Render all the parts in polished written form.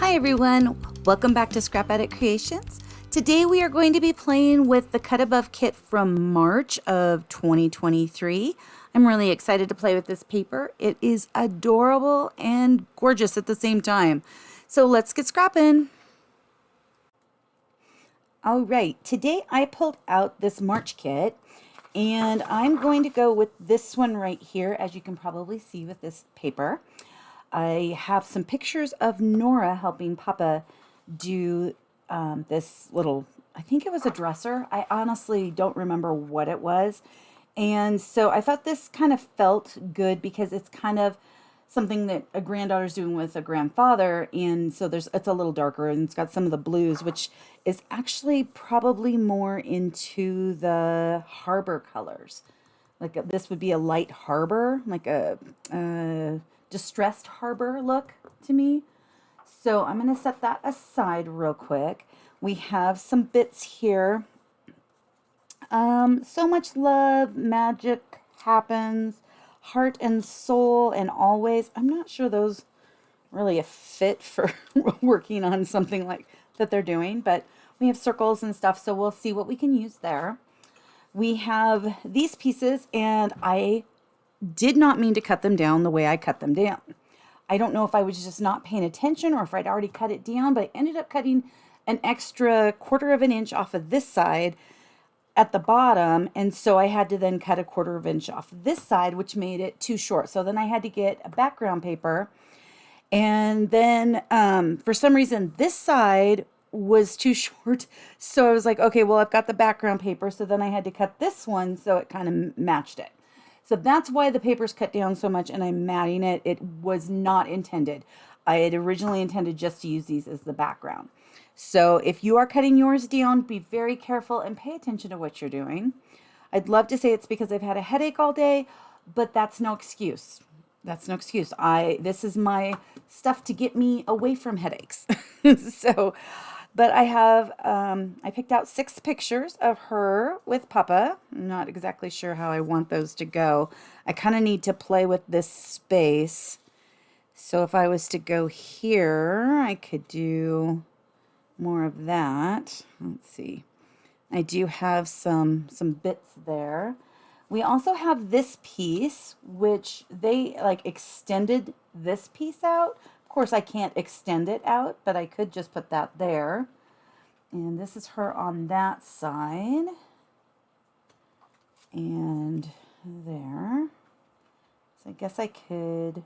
Hi everyone, welcome back to Scrap Edit Creations. Today we are going to be playing with the Cut Above kit from March of 2023. I'm really excited to play with this paper. It is adorable and gorgeous at the same time. So let's get scrapping. All right, today I pulled out this March kit and I'm going to go with this one right here, as you can probably see with this paper. I have some pictures of Nora helping Papa do this little, I think it was a dresser. I honestly don't remember what it was. And so I thought this kind of felt good because it's kind of something that a granddaughter's doing with a grandfather. And so it's a little darker and it's got some of the blues, which is actually probably more into the harbor colors. This would be a light harbor, like a distressed harbor look to me. So I'm going to set that aside real quick. We have some bits here. So much love, magic happens, heart and soul, and always. I'm not sure those really a fit for working on something like that they're doing, but we have circles and stuff, so we'll see what we can use there. We have these pieces, and I did not mean to cut them down the way I cut them down. I don't know if I was just not paying attention or if I'd already cut it down, but I ended up cutting an extra 1/4 of an inch off of this side at the bottom, and so I had to then cut a 1/4 of an inch off this side, which made it too short. So then I had to get a background paper, and then for some reason this side was too short, so I was like, okay, well, I've got the background paper, so then I had to cut this one so it kind of matched it. So that's why the paper's cut down so much and I'm matting it. It was not intended. I had originally intended just to use these as the background. So if you are cutting yours down, be very careful and pay attention to what you're doing. I'd love to say it's because I've had a headache all day, but that's no excuse. That's no excuse. This is my stuff to get me away from headaches. But I picked out 6 pictures of her with Papa. I'm not exactly sure how I want those to go. I kind of need to play with this space. So if I was to go here, I could do more of that. Let's see. I do have some bits there. We also have this piece, which they extended this piece out. Of course, I can't extend it out, but I could just put that there. And this is her on that side. And there. So I guess I could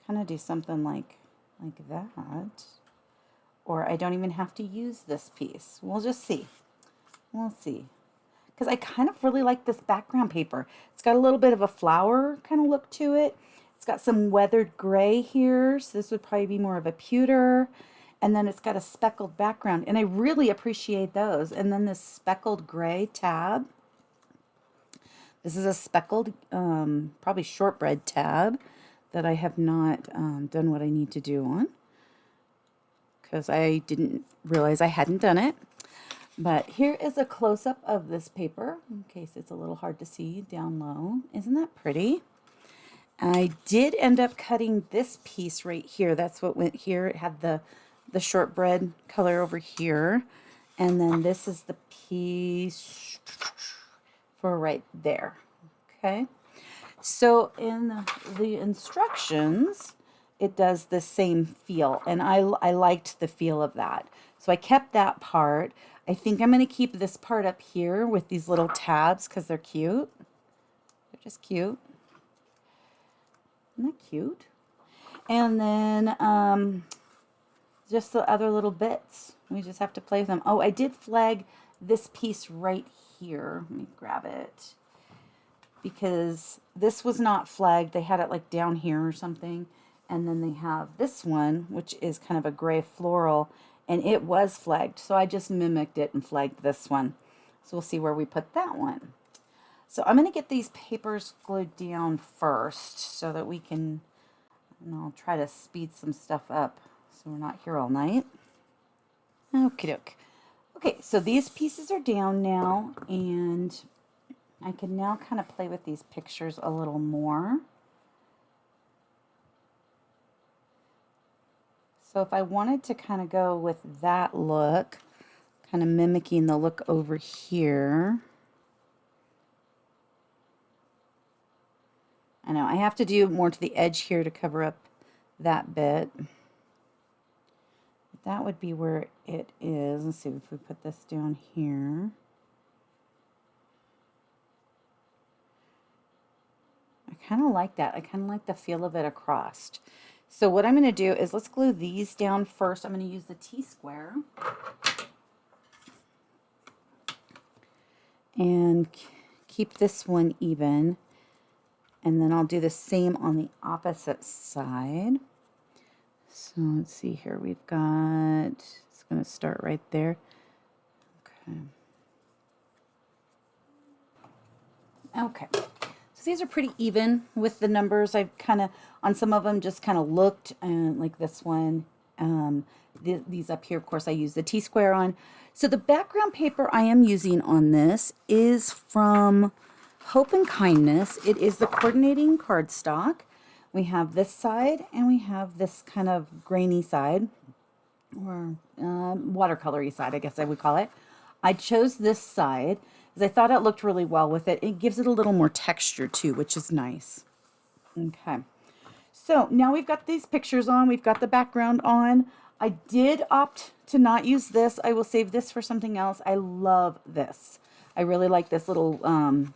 kind of do something like that. Or I don't even have to use this piece. We'll just see. We'll see. Because I kind of really like this background paper. It's got a little bit of a flower kind of look to it. It's got some weathered gray here, so this would probably be more of a pewter. And then it's got a speckled background, and I really appreciate those. And then this speckled gray tab. This is a speckled, probably shortbread tab that I have not done what I need to do on, because I didn't realize I hadn't done it. But here is a close-up of this paper, in case it's a little hard to see down low. Isn't that pretty? I did end up cutting this piece right here. That's what went here. It had the shortbread color over here. And then this is the piece for right there. Okay. So in the instructions, it does the same feel. And I liked the feel of that. So I kept that part. I think I'm going to keep this part up here with these little tabs because they're cute. They're just cute. Isn't that cute? And then just the other little bits. We just have to play with them. Oh, I did flag this piece right here. Let me grab it. Because this was not flagged. They had it like down here or something. And then they have this one, which is kind of a gray floral. And it was flagged. So I just mimicked it and flagged this one. So we'll see where we put that one. So I'm going to get these papers glued down first so that we can, and I'll try to speed some stuff up so we're not here all night. Okie doke. Okay, so these pieces are down now, and I can now kind of play with these pictures a little more. So if I wanted to kind of go with that look, kind of mimicking the look over here. I know I have to do more to the edge here to cover up that bit. That would be where it is. Let's see if we put this down here. I kind of like that. I kind of like the feel of it across. So what I'm going to do is let's glue these down first. I'm going to use the T-square. And keep this one even. And then I'll do the same on the opposite side. So let's see here. We've got, it's going to start right there. Okay. Okay. So these are pretty even with the numbers. I've kind of, on some of them, just kind of looked, and like this one. These up here, of course, I use the T-square on. So the background paper I am using on this is from Hope and Kindness. It is the coordinating cardstock. We have this side and we have this kind of grainy side, or watercolory side, I guess I would call it. I chose this side because I thought it looked really well with it. It gives it a little more texture too, which is nice. Okay, so now we've got these pictures on. We've got the background on. I did opt to not use this. I will save this for something else. I love this. I really like this little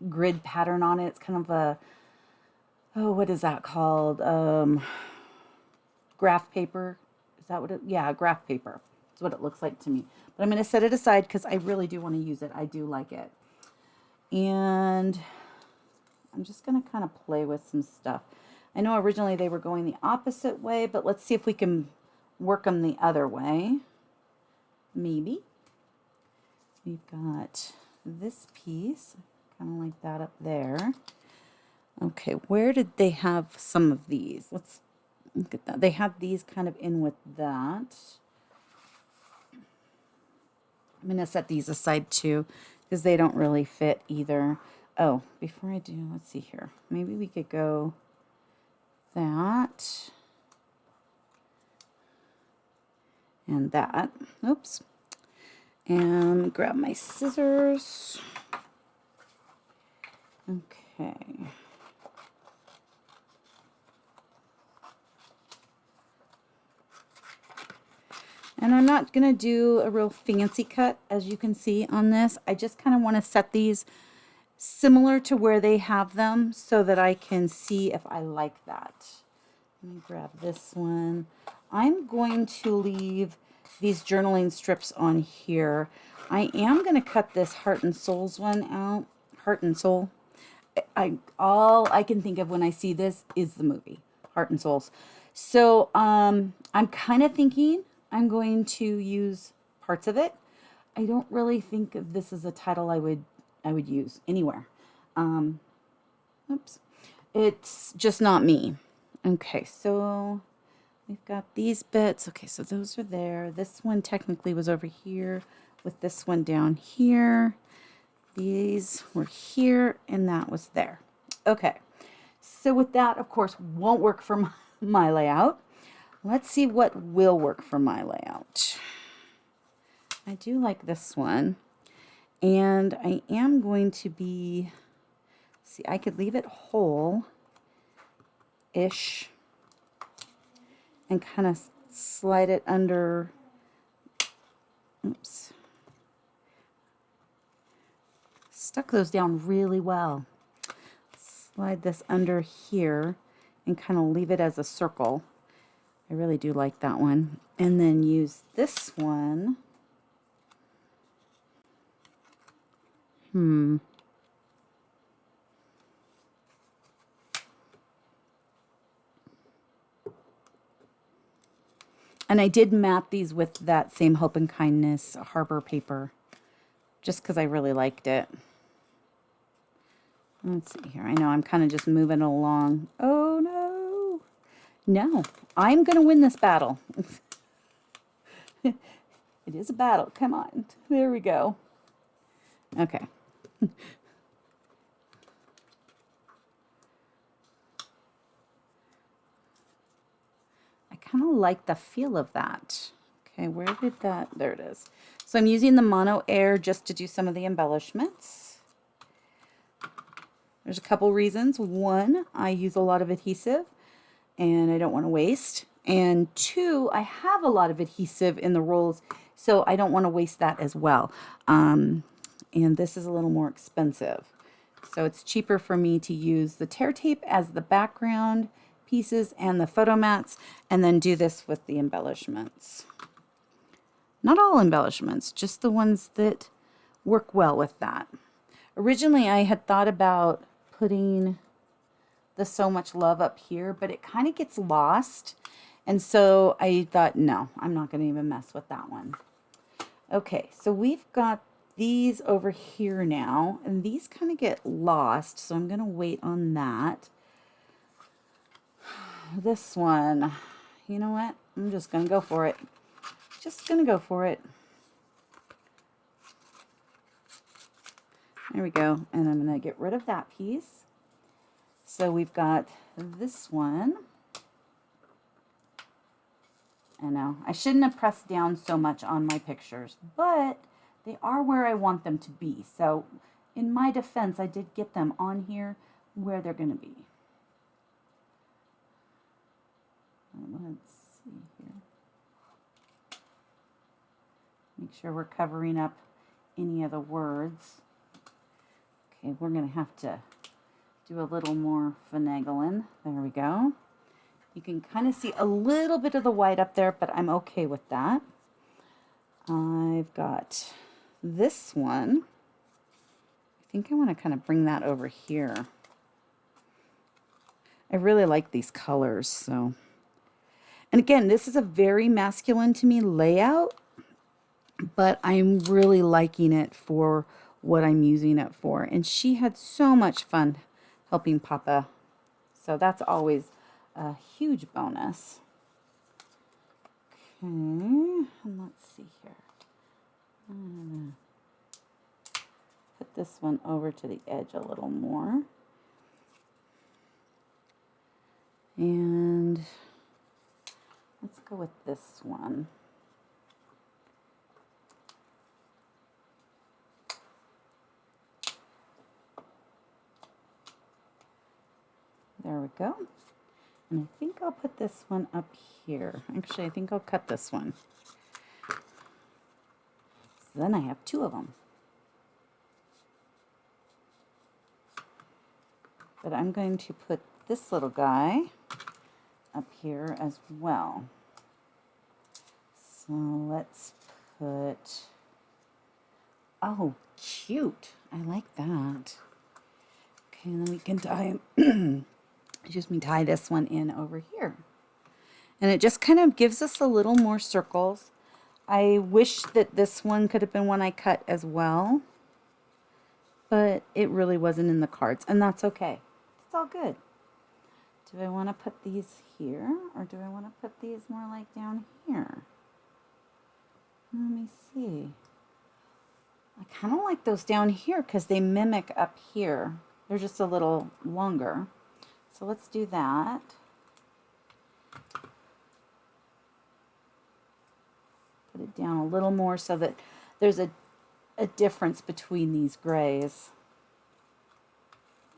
grid pattern on it. It's kind of a, oh, what is that called? Graph paper. Is that what it, yeah, graph paper. That's what it looks like to me. But I'm going to set it aside because I really do want to use it. I do like it. And I'm just going to kind of play with some stuff. I know originally they were going the opposite way, but let's see if we can work them the other way. Maybe. We've got this piece. Kind of like that up there. Okay, where did they have some of these? Let's look at that. They have these kind of in with that. I'm going to set these aside too because they don't really fit either. Oh, before I do, let's see here. Maybe we could go that and that. Oops. And grab my scissors. Okay. And I'm not going to do a real fancy cut, as you can see on this. I just kind of want to set these similar to where they have them so that I can see if I like that. Let me grab this one. I'm going to leave these journaling strips on here. I am going to cut this Heart and Souls one out. Heart and Soul. All I can think of when I see this is the movie Heart and Souls. So I'm kind of thinking I'm going to use parts of it. I don't really think of this as a title I would use anywhere. Oops. It's just not me. Okay, so we've got these bits. Okay, so those are there. This one technically was over here with this one down here. These were here and that was there. Okay, so with that, of course, won't work for my layout. Let's see what will work for my layout. I do like this one. And I am going to be, see, I could leave it whole-ish and kind of slide it under, oops. Stuck those down really well. Slide this under here and kind of leave it as a circle. I really do like that one. And then use this one. And I did mat these with that same Hope and Kindness Harbour paper, just because I really liked it. Let's see here. I know I'm kind of just moving along. Oh, no. No, I'm going to win this battle. It is a battle. Come on. There we go. Okay. I kind of like the feel of that. Okay, where did that, there it is. So I'm using the Mono Air just to do some of the embellishments. There's a couple reasons. One, I use a lot of adhesive and I don't want to waste. And two, I have a lot of adhesive in the rolls, so I don't want to waste that as well. And this is a little more expensive. So it's cheaper for me to use the tear tape as the background pieces and the photo mats, and then do this with the embellishments. Not all embellishments, just the ones that work well with that. Originally, I had thought about putting the So Much Love up here, but it kind of gets lost. And so I thought, no, I'm not going to even mess with that one. Okay, so we've got these over here now, and these kind of get lost, so I'm going to wait on that. This one, you know what? I'm just going to go for it. Just going to go for it. There we go. And I'm going to get rid of that piece. So we've got this one. I know, I shouldn't have pressed down so much on my pictures, but they are where I want them to be. So in my defense, I did get them on here where they're going to be. Let's see here. Make sure we're covering up any of the words. Okay, we're going to have to do a little more finagling. There we go. You can kind of see a little bit of the white up there, but I'm okay with that. I've got this one. I think I want to kind of bring that over here. I really like these colors, so. And again, this is a very masculine to me layout, but I'm really liking it for what I'm using it for. And she had so much fun helping Papa. So that's always a huge bonus. Okay, and let's see here. Put this one over to the edge a little more. And let's go with this one. There we go. And I think I'll put this one up here. Actually, I think I'll cut this one. So then I have two of them. But I'm going to put this little guy up here as well. So let's put, oh, cute. I like that. Okay, and then we can tie tie this one in over here. And it just kind of gives us a little more circles. I wish that this one could have been one I cut as well, but it really wasn't in the cards, and that's okay. It's all good. Do I want to put these here, or do I want to put these more like down here? Let me see. I kind of like those down here because they mimic up here. They're just a little longer. So let's do that. Put it down a little more so that there's a difference between these grays.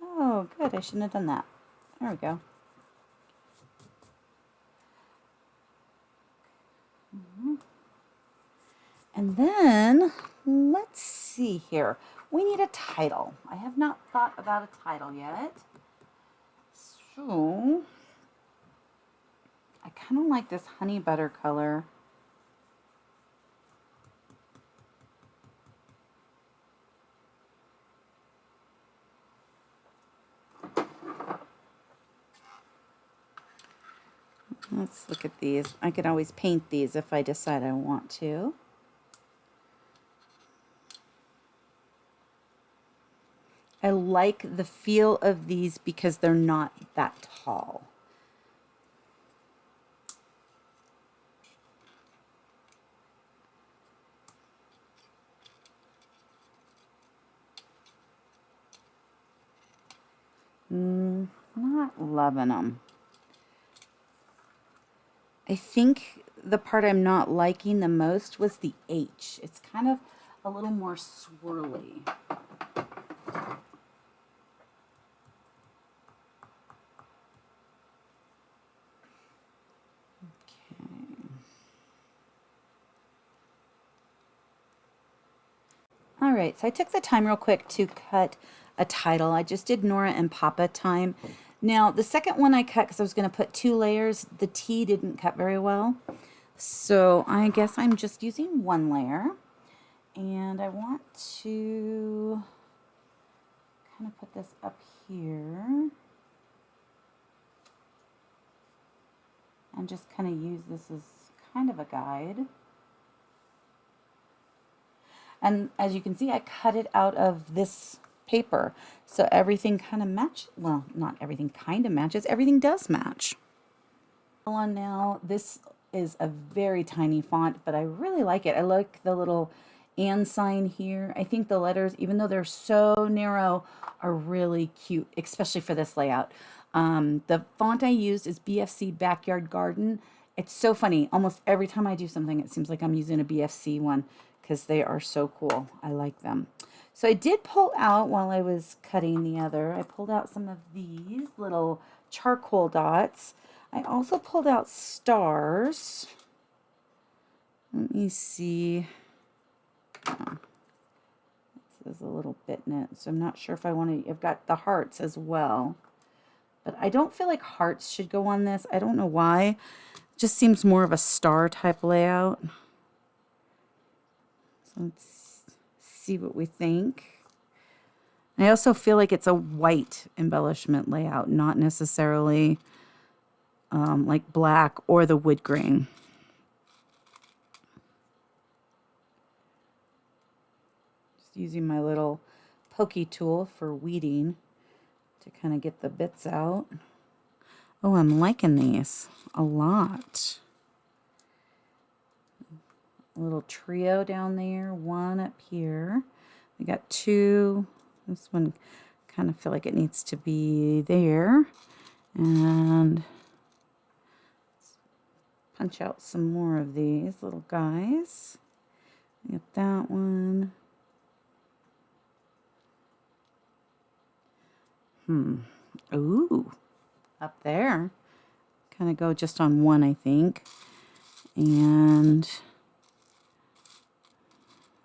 Oh, good. I shouldn't have done that. There we go. And then, let's see here. We need a title. I have not thought about a title yet. So, I kind of like this honey butter color. Let's look at these. I could always paint these if I decide I want to. I like the feel of these because they're not that tall. Not loving them. I think the part I'm not liking the most was the H. It's kind of a little more swirly. All right, so I took the time real quick to cut a title. I just did Nora and Papa time. Now, the second one I cut because I was going to put 2 layers, the T didn't cut very well. So I guess I'm just using 1 layer. And I want to kind of put this up here. And just kind of use this as kind of a guide. And as you can see, I cut it out of this paper. So everything kind of matches. Well, not everything kind of matches. Everything does match. On now, this is a very tiny font, but I really like it. I like the little and sign here. I think the letters, even though they're so narrow, are really cute, especially for this layout. The font I used is BFC Backyard Garden. It's so funny. Almost every time I do something, it seems like I'm using a BFC one because they are so cool. I like them. So I did pull out, while I was cutting the other, I pulled out some of these little charcoal dots. I also pulled out stars. Let me see. Oh, this is a little bit in it, so I'm not sure if I want to. I've got the hearts as well, but I don't feel like hearts should go on this. I don't know why. It just seems more of a star type layout. So let's see what we think. I also feel like it's a white embellishment layout, not necessarily like black or the wood grain. Just using my little pokey tool for weeding to kind of get the bits out. Oh, I'm liking these a lot. A little trio down there, 1 up here. We got 2. This one kind of feel like it needs to be there. And punch out some more of these little guys. Get that one. Ooh, up there. Kind of go just on 1, I think. And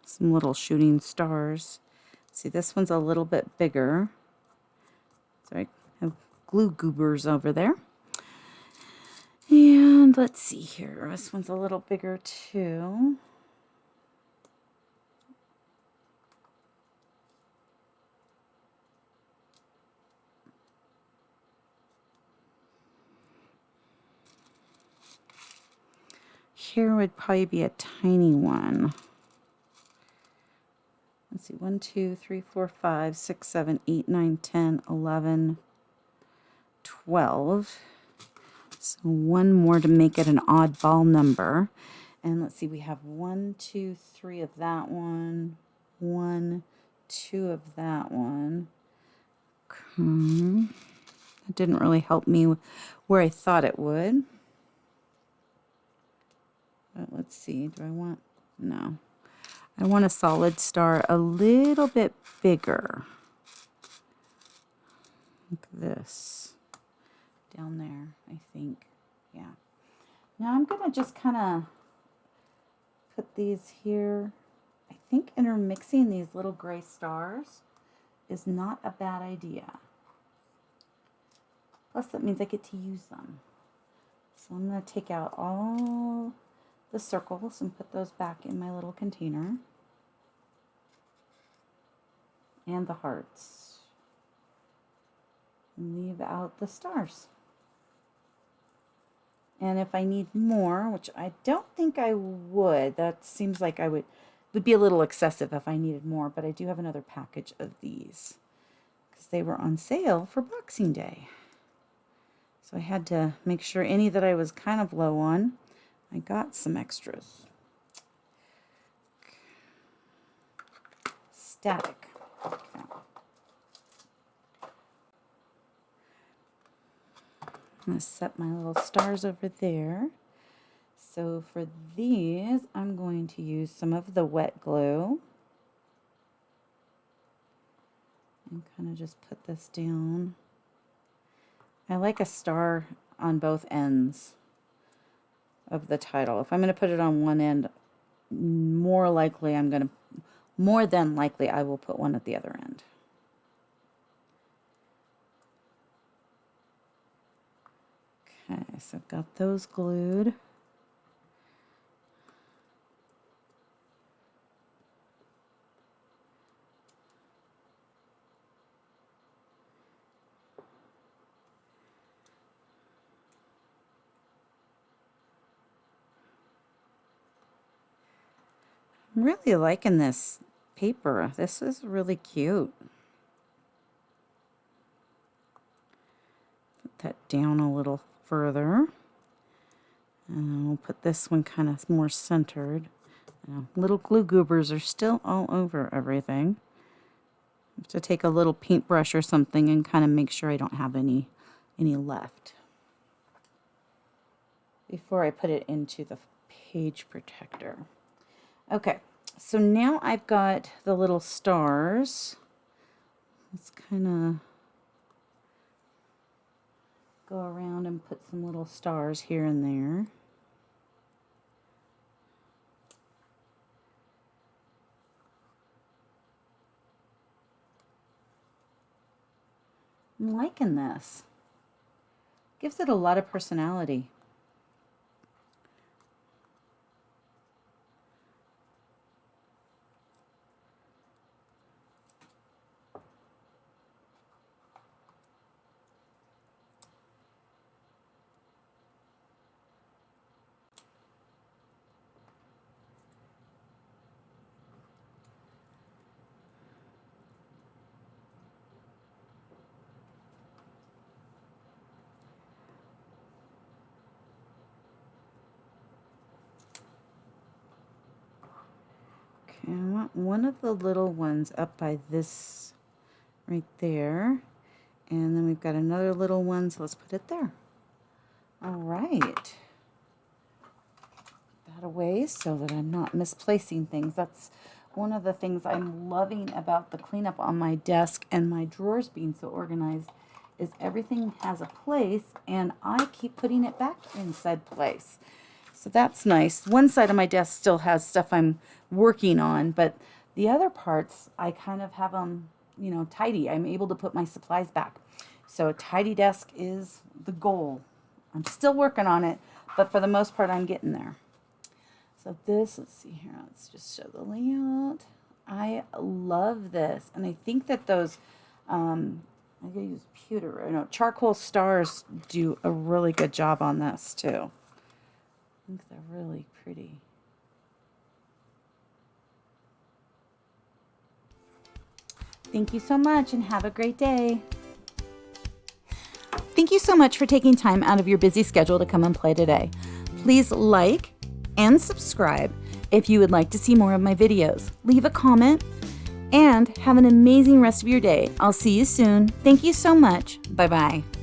some little shooting stars. See, this one's a little bit bigger. So I have glue goobers over there. And let's see here. This one's a little bigger too. Here would probably be a tiny one. Let's see, 1, 2, 3, 4, 5, 6, 7, 8, 9, 10, 11, 12. So 1 more to make it an oddball number. And let's see, we have 1, 2, 3 of that one. 1, 2 of that one. That didn't really help me where I thought it would. But let's see, do I want, no. I want a solid star a little bit bigger. Like this. Down there, I think. Yeah. Now I'm going to just kind of put these here. I think intermixing these little gray stars is not a bad idea. Plus that means I get to use them. So I'm going to take out all the circles and put those back in my little container. And the hearts. And leave out the stars. And if I need more, which I don't think I would, that seems like I would be a little excessive if I needed more, but I do have another package of these because they were on sale for Boxing Day. So I had to make sure any that I was kind of low on, I got some extras. Static. Okay. I'm going to set my little stars over there. so for these, I'm going to use some of the wet glue. And kind of just put this down. I like a star on both ends of the title. If I'm going to put it on one end, more than likely I will put one at the other end. Okay, so I've got those glued. I'm really liking this paper. This is really cute. Put that down a little further. And we'll put this one kind of more centered. Little glue goobers are still all over everything. I have to take a little paintbrush or something and kind of make sure I don't have any left before I put it into the page protector. Okay, so now I've got the little stars. Let's kind of go around and put some little stars here and there. I'm liking this. Gives it a lot of personality. I want one of the little ones up by this right there. And then we've got another little one, so let's put it there. All right. Put that away so that I'm not misplacing things. That's one of the things I'm loving about the cleanup on my desk and my drawers being so organized is everything has a place and I keep putting it back in said place. So that's nice. One side of my desk still has stuff I'm working on, but the other parts, I kind of have them, you know, tidy. I'm able to put my supplies back. So a tidy desk is the goal. I'm still working on it, but for the most part, I'm getting there. So this, let's see here. Let's just show the layout. I love this. And I think that those, I'm going to use pewter, no, charcoal stars do a really good job on this too. I think they're really pretty. Thank you so much and have a great day. Thank you so much for taking time out of your busy schedule to come and play today. Please like and subscribe if you would like to see more of my videos. Leave a comment and have an amazing rest of your day. I'll see you soon. Thank you so much. Bye-bye.